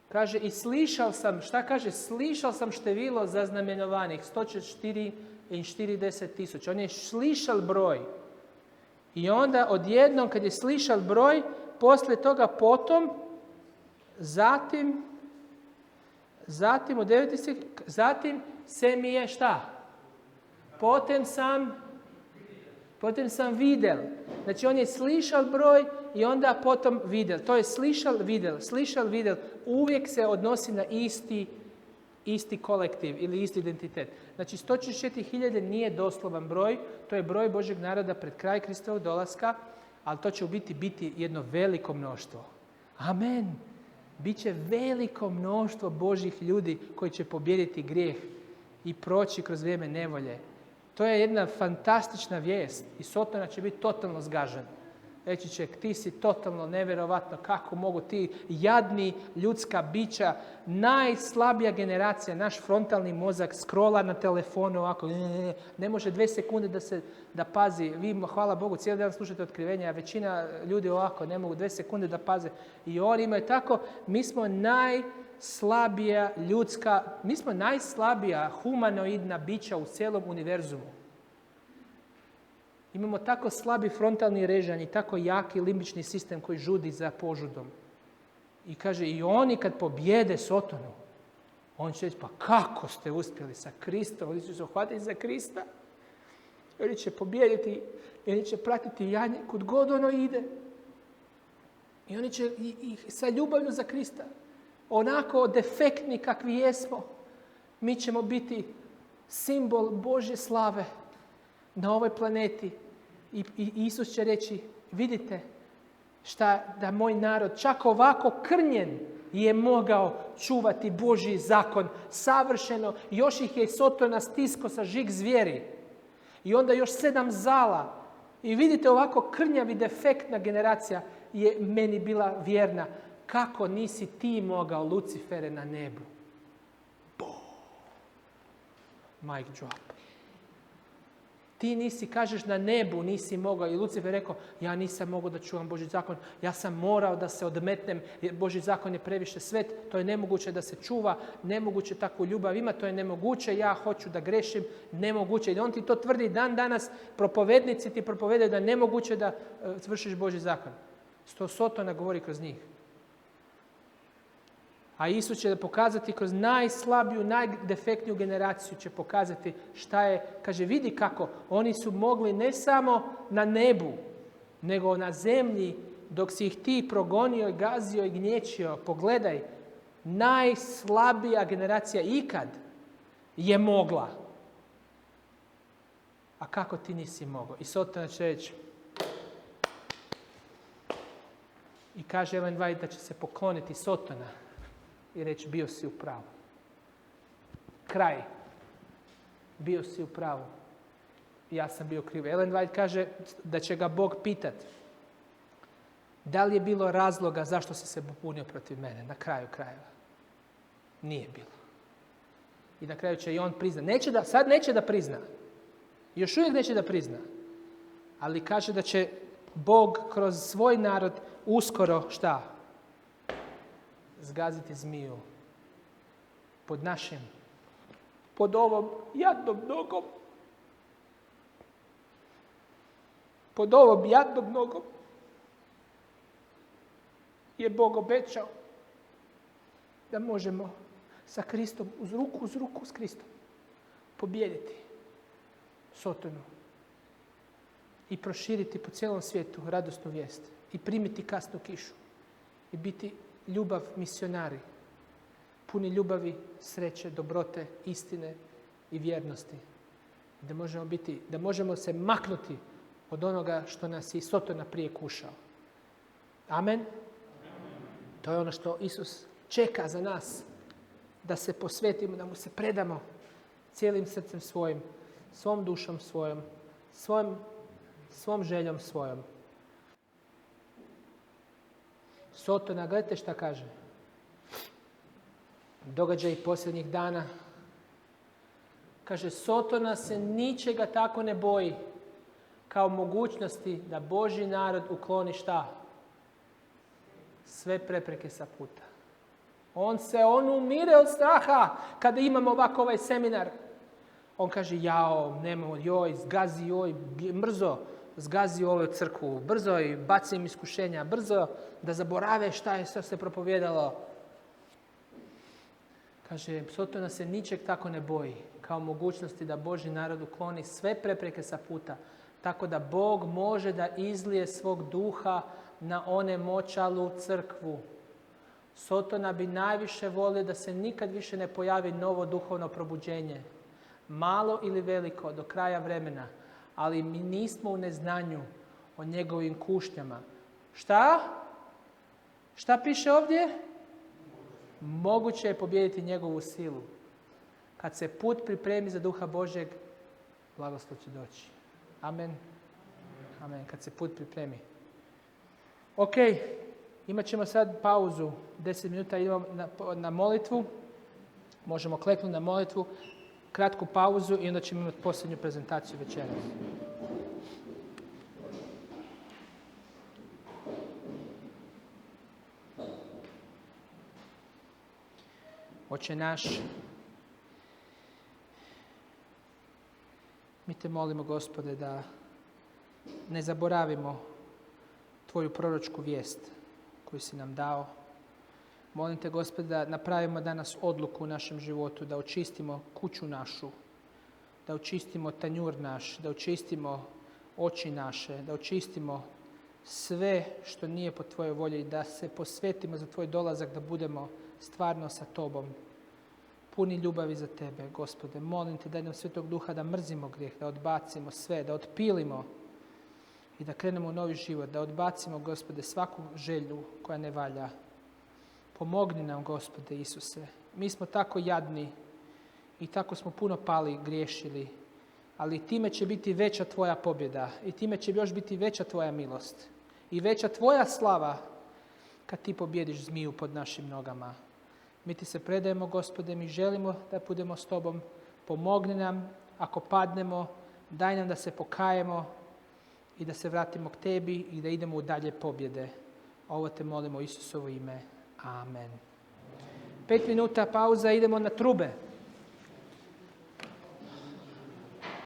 Kaže, i slišao sam, šta kaže? Slišao sam število zaznamenovanih, 140.000. On je slišal broj. I onda odjednom, kad je slišal broj, poslije toga potom, zatim u 9. stih, zatim se mi je šta? Potom sam videl. Znači, on je slišal broj i onda potom videl. To je slišal, videl. Uvijek se odnosi na isti kolektiv ili isti identitet. Znači, 144.000 nije doslovan broj. To je broj Božjeg naroda pred kraj Kristovog dolaska, ali to će u biti jedno veliko mnoštvo. Amen. Biće veliko mnoštvo Božjih ljudi koji će pobijediti grijeh i proći kroz vrijeme nevolje. To je jedna fantastična vijest i Sotona će biti totalno zgažen. Reći će, ti si totalno nevjerovatno, kako mogu ti jadni ljudska bića, najslabija generacija, naš frontalni mozak scrolla na telefonu ovako, ne može 2 sekunde da pazi. Vi, hvala Bogu, cijeli dan slušate otkrivenja, a većina ljudi ovako ne mogu 2 sekunde da paze. I oni imaju tako, mi smo najslabija humanoidna bića u cijelom univerzumu. Imamo tako slabi frontalni režanj i tako jaki limbični sistem koji žudi za požudom. I kaže, i oni kad pobjede Sotonu, on će reći, pa kako ste uspjeli sa Kristom? Oni će se uhvatiti za Krista. Oni će pobjediti, oni će pratiti janje kud god ono ide. I oni će i sa ljubavlju za Krista, onako defektni kakvi jesmo, mi ćemo biti simbol Božje slave na ovoj planeti. I Isus će reći, vidite da moj narod čak ovako krnjen je mogao čuvati Božji zakon savršeno. Još ih je Sotona stisko sa žig zvijeri. I onda još 7 zala. I vidite ovako krnjavi defektna generacija je meni bila vjerna. Kako nisi ti mogao, Lucifere, na nebu? Mic drop. Ti nisi, kažeš, na nebu nisi mogao. I Lucifer rekao, ja nisam mogao da čuvam Božji zakon. Ja sam morao da se odmetnem. Božji zakon je previše svet. To je nemoguće da se čuva. Nemoguće takvu ljubav ima. To je nemoguće. Ja hoću da grešim. Nemoguće. I on ti to tvrdi dan danas. Propovednici ti propovedaju da je nemoguće da vršiš Božji zakon. Sto Sotona govori kroz njih. A Isus će pokazati kroz najslabiju, najdefektniju generaciju će pokazati šta je. Kaže, vidi kako oni su mogli ne samo na nebu, nego na zemlji, dok si ih ti progonio, gazio i gnječio. Pogledaj, najslabija generacija ikad je mogla. A kako ti nisi mogao? I Sotona će reći. I kaže Ellen White da će se pokloniti Sotona. I reći, bio si u pravu. Kraj. Bio si u pravu. ja sam bio kriv. Ellen White kaže da će ga Bog pitati da li je bilo razloga zašto si se pobunio protiv mene na kraju krajeva. Nije bilo. I na kraju će i on priznati. Sad neće da prizna. Još uvijek neće da prizna. Ali kaže da će Bog kroz svoj narod uskoro šta? Zgaziti zmiju. Pod ovom jadnom nogom. Pod ovom jadnom nogom je Bog obećao da možemo sa Kristom, uz ruku s Kristom, pobijediti Sotonu i proširiti po cijelom svijetu radosnu vijest i primiti kasnu kišu i biti ljubav misionari, puni ljubavi, sreće, dobrote, istine i vjernosti. Da možemo se maknuti od onoga što nas je Sotona prije kušao. Amen. To je ono što Isus čeka za nas. Da se posvetimo, da mu se predamo cijelim srcem svojim, svom dušom svojom, svom željom svojom. Sotona, gledajte šta kaže. Događaj posljednjih dana. Kaže, Sotona se ničega tako ne boji kao mogućnosti da Božji narod ukloni šta? Sve prepreke sa puta. On umire od straha kada imamo ovako ovaj seminar. On kaže, zgazi, brzo zgazi ovu crkvu, brzo i baci im iskušenja, brzo da zaborave šta je sve se propovijedalo. Kaže, Sotona se ničeg tako ne boji kao mogućnosti da Božji narod ukloni sve prepreke sa puta, tako da Bog može da izlije svog duha na one močalu crkvu. Sotona bi najviše volio da se nikad više ne pojavi novo duhovno probuđenje. Malo ili veliko do kraja vremena, ali mi nismo u neznanju o njegovim kušnjama. Šta? Šta piše ovdje? Moguće je pobijediti njegovu silu. Kad se put pripremi za duha Božjeg, blagoslov će doći. Amen. Amen. Kad se put pripremi. Ok, imat ćemo sad pauzu. 10 minuta idemo na molitvu. Možemo kleknuti na molitvu. Kratku pauzu i onda ćemo imati posljednju prezentaciju večeras. Oče naš, mi te molimo, Gospode, da ne zaboravimo tvoju proročku vijest koju si nam dao. Molim te, Gospode, da napravimo danas odluku u našem životu, da očistimo kuću našu, da očistimo tanjur naš, da očistimo oči naše, da očistimo sve što nije po tvojoj volji i da se posvetimo za tvoj dolazak, da budemo stvarno sa tobom, puni ljubavi za tebe, Gospode. Molim te, daj nam Svetog Duha da mrzimo grijeh, da odbacimo sve, da otpilimo i da krenemo u novi život, da odbacimo, Gospode, svaku želju koja ne valja. Pomogni nam, Gospode Isuse. Mi smo tako jadni i tako smo puno pali, griješili, ali time će biti veća tvoja pobjeda i time će još biti veća tvoja milost i veća tvoja slava kad ti pobjediš zmiju pod našim nogama. Mi ti se predajemo, Gospode, mi želimo da budemo s tobom. Pomogni nam ako padnemo, daj nam da se pokajemo i da se vratimo k tebi i da idemo u dalje pobjede. Ovo te molimo u Isusovo ime. Amen. 5 minuta pauza, idemo na trube.